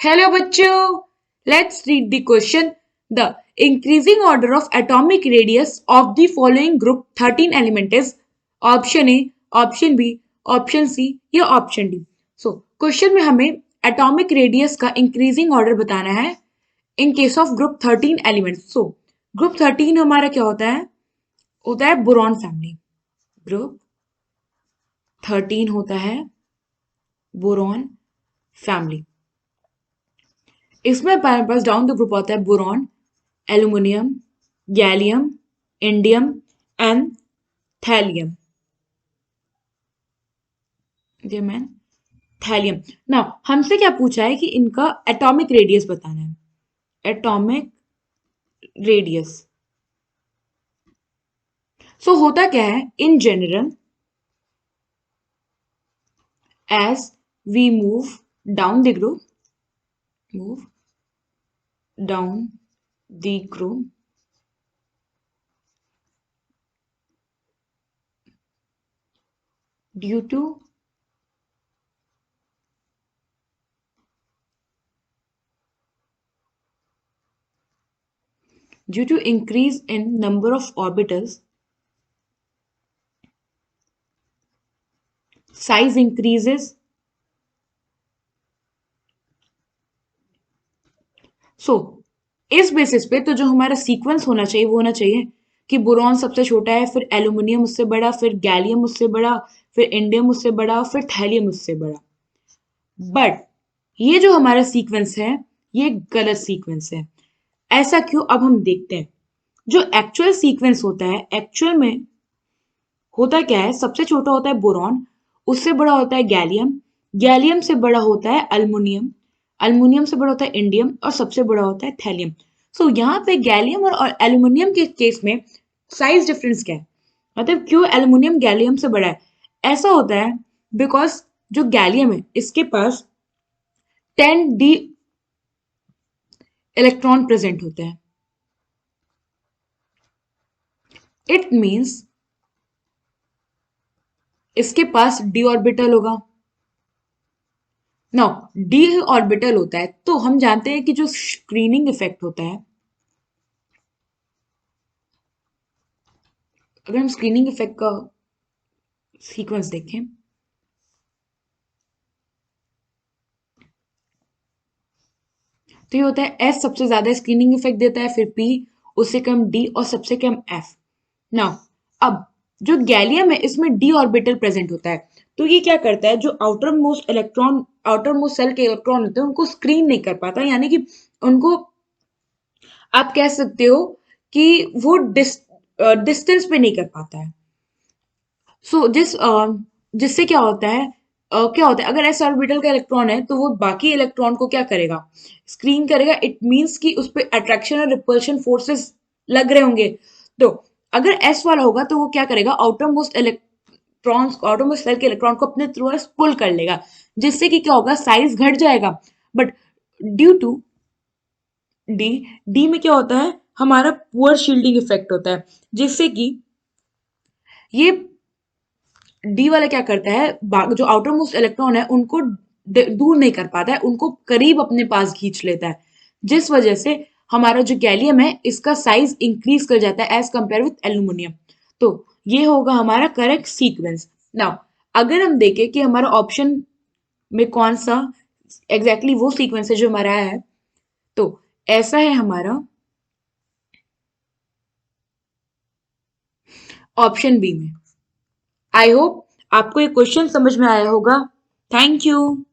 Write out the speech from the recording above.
Hello bachcho, let's read the question. The increasing order of atomic radius of the following group 13 element is option A, option B, option C या option D. So question में हमें atomic radius का increasing order बताना है in case of group 13 elements. So group 13 हमारा क्या होता है? होता है बोरॉन फैमिली. ग्रुप 13 होता है बोरॉन फैमिली. इसमें हमारे पास डाउन द ग्रुप होता है boron, aluminium, gallium, indium and thallium. Man thallium. Now हमसे क्या पूछा है कि इनका एटॉमिक रेडियस बताना है. Atomic radius. सो होता क्या है in general as we move down the group, move down the group, due to increase in number of orbitals, size increases. So इस बेसिस पे तो जो हमारा सीक्वेंस होना चाहिए वो होना चाहिए कि बोरॉन सबसे छोटा है, फिर एल्यूमिनियम उससे बड़ा, फिर गैलियम उससे बड़ा, फिर इंडियम उससे बड़ा, फिर थैलियम उससे बड़ा. बट ये जो हमारा सीक्वेंस है ये गलत सीक्वेंस है. ऐसा क्यों, अब हम देखते हैं. जो एक्चुअल सीक्वेंस होता है, एक्चुअल में होता क्या है, सबसे छोटा होता है बोरॉन, उससे बड़ा होता है गैलियम, गैलियम से बड़ा होता है अल्मुनियम, अल्मुनियम से बड़ा होता है इंडियम और सबसे बड़ा होता है थैलियम. सो यहाँ पे गैलियम और एल्यूमिनियम के केस में साइज डिफरेंस क्या है, मतलब क्यों एल्यूमिनियम गैलियम से बड़ा है. ऐसा होता है बिकॉज जो गैलियम है इसके पास 10d इलेक्ट्रॉन प्रेजेंट होते हैं. इट मीन्स इसके पास d ऑर्बिटल होगा. नाउ d ऑर्बिटल होता है तो हम जानते हैं कि जो स्क्रीनिंग इफेक्ट होता है, अगर हम स्क्रीनिंग इफेक्ट का सीक्वेंस देखें तो ये होता है एस सबसे ज्यादा स्क्रीनिंग इफेक्ट देता है, फिर पी, उससे कम डी और सबसे कम एफ. नाउ अब जो गैलियम है इसमें डी ऑर्बिटल प्रेजेंट होता है, तो ये क्या करता है, जो outer most electron, outer most shell के इलेक्ट्रॉन होते हैं उनको स्क्रीन नहीं कर पाता, यानी कि उनको आप कह सकते हो कि वो डिस्टेंस पे नहीं कर पाता है. सो जिससे क्या होता है अगर एस ऑर्बिटल का इलेक्ट्रॉन है तो वो बाकी इलेक्ट्रॉन को क्या करेगा, स्क्रीन करेगा. इट मींस कि उस पर अट्रैक्शन और रिपल्शन फोर्सेस लग रहे होंगे. तो अगर एस वाला होगा तो वो क्या करेगा, आउटर मोस्ट इलेक्ट्रॉन्स को, आउटर मोस्ट सेल के इलेक्ट्रॉन को अपने थ्रू पुल कर लेगा, जिससे कि क्या होगा, साइज घट जाएगा. But due to D, D में क्या होता है, हमारा पुअर शील्डिंग इफेक्ट होता है, जिससे कि ये डी वाला क्या करता है, जो आउटर मोस्ट इलेक्ट्रॉन है उनको दूर नहीं कर पाता है, उनको करीब अपने पास खींच लेता है, जिस वजह से हमारा जो गैलियम है इसका साइज इंक्रीज कर जाता है एज कंपेयर विथ एल्यूमिनियम. तो ये होगा हमारा करेक्ट सीक्वेंस. नाउ अगर हम देखें कि हमारा ऑप्शन में कौन सा एग्जैक्टली वो सीक्वेंस है जो हमारा है, तो ऐसा है हमारा ऑप्शन बी में. आई होप आपको ये क्वेश्चन समझ में आया होगा. Thank you.